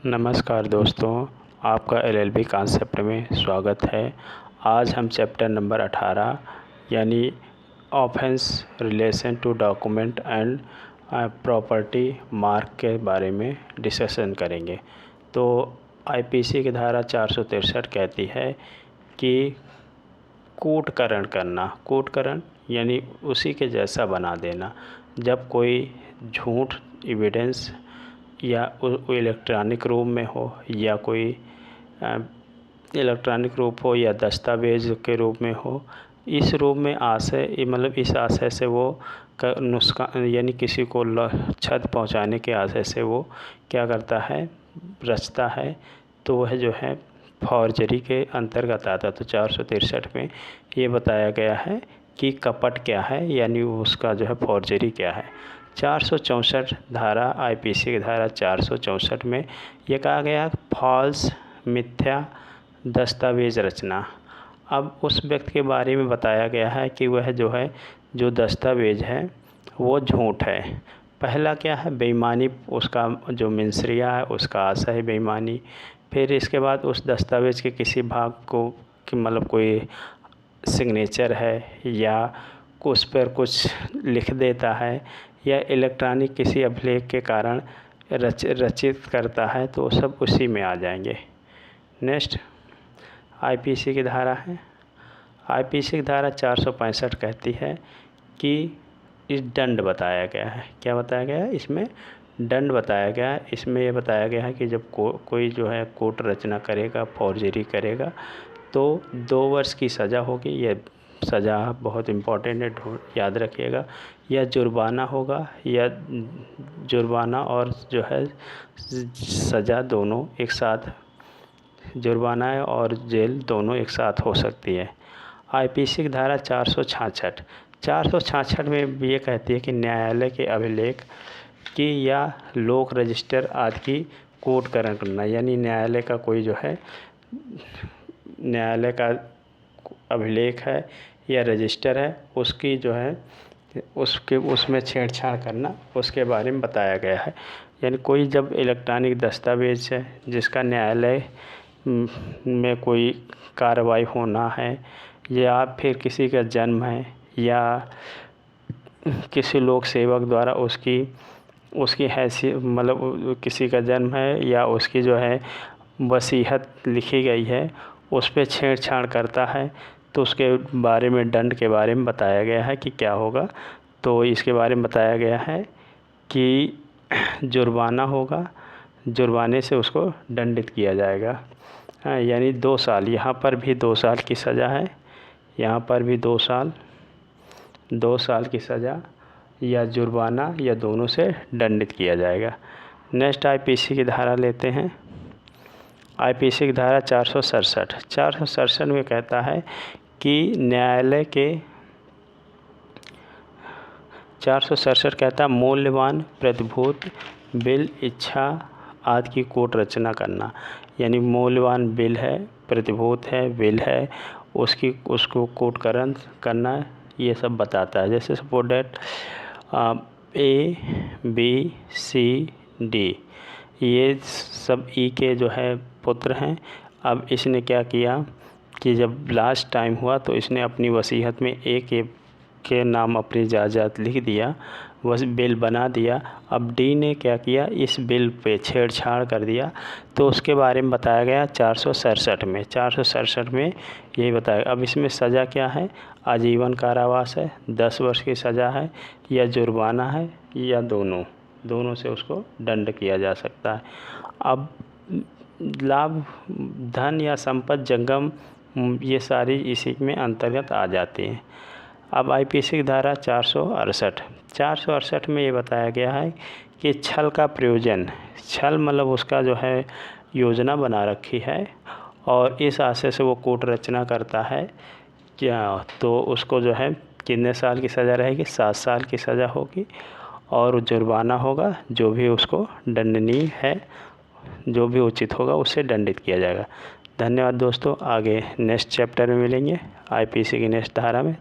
नमस्कार दोस्तों, आपका एलएलबी कॉन्सेप्ट में स्वागत है। आज हम चैप्टर नंबर 18 यानी offence relation to document and property mark के बारे में डिस्कशन करेंगे। तो आईपीसी की धारा 463 कहती है कि कूटकरण करना, कूटकरण यानी उसी के जैसा बना देना। जब कोई झूठ एविडेंस या इलेक्ट्रॉनिक रूप में हो या कोई इलेक्ट्रॉनिक रूप हो या दस्तावेज़ के रूप में हो, इस रूप में आशय मतलब इस आशय से वो नुकसान यानी किसी को क्षति पहुंचाने के आशय से वो क्या करता है, रचता है, तो वह जो है फॉर्जरी के अंतर्गत आता। तो 463 में ये बताया गया है कि कपट क्या है, यानी उसका जो है फॉर्जरी क्या है। 464 धारा आईपीसी की धारा 464 में ये कहा गया फॉल्स मिथ्या दस्तावेज़ रचना। अब उस व्यक्ति के बारे में बताया गया है कि वह जो है जो दस्तावेज़ है वो झूठ है। पहला क्या है, बेईमानी, उसका जो मिन्सरिया है उसका आशय है बेईमानी। फिर इसके बाद उस दस्तावेज़ के किसी भाग को मतलब कोई सिग्नेचर है या उस पर कुछ लिख देता है या इलेक्ट्रॉनिक किसी अभिलेख के कारण रचित करता है, तो सब उसी में आ जाएंगे। नेक्स्ट आईपीसी की धारा है, आईपीसी की धारा 465 कहती है कि इस दंड बताया गया है। क्या बताया गया है? इसमें दंड बताया गया है। इसमें यह बताया गया है कि जब कोई जो है कोर्ट रचना करेगा, फॉर्जरी करेगा, तो 2 वर्ष की सज़ा होगी। यह सज़ा बहुत इम्पोर्टेंट है, याद रखिएगा। या जुर्माना होगा, या जुर्माना और जो है सज़ा दोनों एक साथ, जुर्माना और जेल दोनों एक साथ हो सकती है। आईपीसी की धारा 466 में भी ये कहती है कि न्यायालय के अभिलेख की या लोक रजिस्टर आदि की कूटकरण करना, यानी न्यायालय का कोई जो है न्यायालय का अभिलेख है या रजिस्टर है, उसकी जो है उसमें छेड़छाड़ करना, उसके बारे में बताया गया है। यानी कोई जब इलेक्ट्रॉनिक दस्तावेज है जिसका न्यायालय में कोई कार्रवाई होना है, या फिर किसी का जन्म है या किसी लोक सेवक द्वारा उसकी हैसियत मतलब किसी का जन्म है या उसकी जो है वसीयत लिखी गई है, उस पर छेड़छाड़ करता है, तो उसके बारे में दंड के बारे में बताया गया है कि क्या होगा। तो इसके बारे में बताया गया है कि जुर्माना होगा, जुर्माने से उसको दंडित किया जाएगा। यानी 2 साल, यहाँ पर भी 2 साल की सज़ा है, यहाँ पर भी 2 साल की सज़ा या जुर्माना या दोनों से दंडित किया जाएगा। नेक्स्ट आईपीसी की धारा लेते हैं। आईपीसी की धारा 467 में कहता है कि न्यायालय के 467 कहता है मूल्यवान प्रतिभूत बिल इच्छा आदि की कोट रचना करना। यानी मूल्यवान बिल है, प्रतिभूत है, बिल है, उसको कोटकरण करना, ये सब बताता है। जैसे suppose date A B C D ये सब ई के जो है पुत्र हैं। अब इसने क्या किया कि जब लास्ट टाइम हुआ तो इसने अपनी वसीयत में ए के नाम अपनी जायदाद लिख दिया, वह बिल बना दिया। अब डी ने क्या किया, इस बिल पे छेड़छाड़ कर दिया, तो उसके बारे में बताया गया 467 में। 467 में यही बताया। अब इसमें सज़ा क्या है, आजीवन कारावास है, 10 वर्ष की सज़ा है, या जुर्माना है, या दोनों से उसको दंड किया जा सकता है। अब लाभ, धन या संपत्ति, जंगम, ये सारी इसी में अंतर्गत आ जाती हैं। अब आईपीसी की धारा 468 में ये बताया गया है कि छल का प्रयोजन, छल मतलब उसका जो है योजना बना रखी है और इस आशय से वो कूट रचना करता है क्या, तो उसको जो है कितने साल की सज़ा रहेगी, 7 साल की सज़ा होगी और जुर्माना होगा, जो भी उसको दंडनीय है, जो भी उचित होगा उससे दंडित किया जाएगा। धन्यवाद दोस्तों, आगे नेक्स्ट चैप्टर में मिलेंगे आईपीसी की नेक्स्ट धारा में।